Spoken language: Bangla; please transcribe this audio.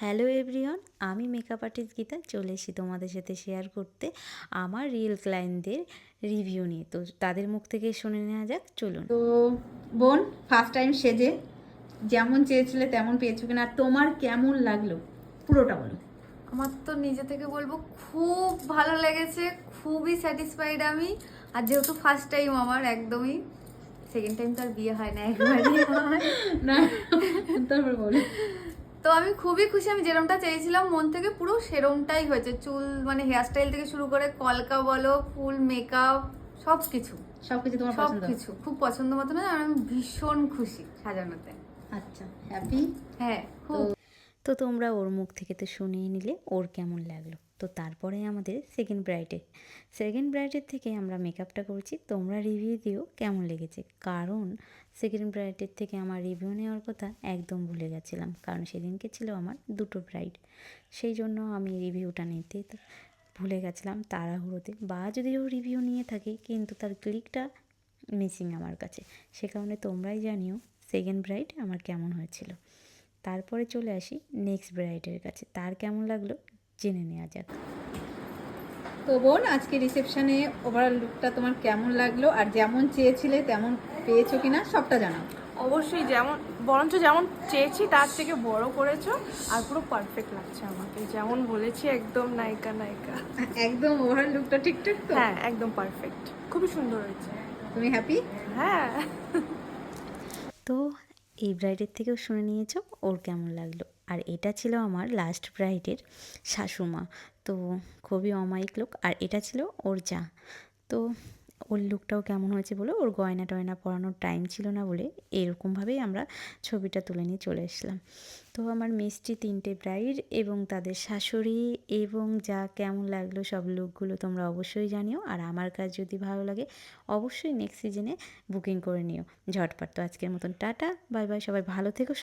হ্যালো এভরিওয়ান, আমি মেকআপ আর্টিস্ট গীতা চলে এসেছি তোমাদের সাথে শেয়ার করতে আমার রিয়েল ক্লায়েন্টদের রিভিউ নিয়ে। তো তাদের মুখ থেকে শুনে নেওয়া যাক, চলুন। তো বোন, ফার্স্ট টাইম সেজে যেমন চেয়েছিলে তেমন পেয়েছো কিনা, আর তোমার কেমন লাগলো পুরোটা বলো। আমার তো নিজে থেকে বলবো খুব ভালো লেগেছে, খুবই স্যাটিসফাইড আমি। আর যেহেতু ফার্স্ট টাইম আমার, একদমই সেকেন্ড টাইম তো আর বিয়ে হয় না, একবারই হয়। না, তারপর বলো। তো আমি খুবই খুশি, আমি যেরমটা চেয়েছিলাম মন থেকে পুরো সেরমটাই হয়েছে। চুল মানে হেয়ার স্টাইল থেকে শুরু করে কলকা বলো, ফুল মেকআপ, সব কিছু সবকিছু তোমার সব পছন্দ? কিছু খুব পছন্দ মতো না, আর আমি ভীষণ খুশি সাজানোতে। আচ্ছা, হ্যাপি? হ্যাঁ, খুব। তো তোমরা ওর মুখ থেকে তো শুনিয়ে নিলে ওর কেমন লাগলো। তো তারপরে আমাদের সেকেন্ড ব্রাইডের থেকে আমরা মেকআপটা করছি। তোমরা রিভিউ দিও কেমন লেগেছে, কারণ সেকেন্ড ব্রাইডের থেকে আমার রিভিউ নেওয়ার কথা একদম ভুলে গেছিলাম, কারণ সেদিনকে ছিল আমার দুটো ব্রাইড, সেই জন্য আমি রিভিউটা নিতে ভুলে গেছিলাম তাড়াহুড়োতে, বা যদিও রিভিউ নিয়ে থাকি কিন্তু তার ক্লিকটা মিসিং আমার কাছে। সে কারণে তোমরাই জানিও সেকেন্ড ব্রাইড আমার কেমন হয়েছিল। তারপরে চলে আসি নেক্সট ব্রাইডের কাছে, তার কেমন লাগলো জেনে নেওয়া যাক। তো বোন, আজকে রিসেপশনে ওভারঅল লুকটা তোমার কেমন লাগলো, আর যেমন চেয়েছিলে তেমন পেয়েছো কিনা সবটা জানাও। অবশ্যই যেমন, বরঞ্চ যেমন চেয়েছি তার থেকে বড় করেছো, আর পুরো পারফেক্ট লাগছে আমাকে, যেমন বলেছি একদম নায়িকা নায়িকা। একদম ওভারঅল লুকটা ঠিকঠাক তো? হ্যাঁ, একদম পারফেক্ট, খুবই সুন্দর হয়েছে। তুমি হ্যাপি? হ্যাঁ। তো এই ব্রাইডের থেকেও শুনে নিয়েছো ওর কেমন লাগলো। আর এটা ছিল আমার লাস্ট ব্রাইডের শাশুমা। তো খুবই অমায়িক লোক, আর এটা ছিল ওর যা। তো ওর লুকটাও কেমন হয়েছে বলো। ওর গয়না টয়না পরানোর টাইম ছিল না বলে এরকমভাবেই আমরা ছবিটা তুলে নিয়ে চলে এসলাম। তো আমার মিষ্টি তিনটে ব্রাইড এবং তাদের শাশুড়ি এবং যা কেমন লাগলো সব লুকগুলো তোমরা অবশ্যই জানিও। আর আমার কাজ যদি ভালো লাগে অবশ্যই নেক্সট সিজনে বুকিং করে নিও ঝটপট। তো আজকের মতন টাটা, বাই বাই, সবাই ভালো থেকো।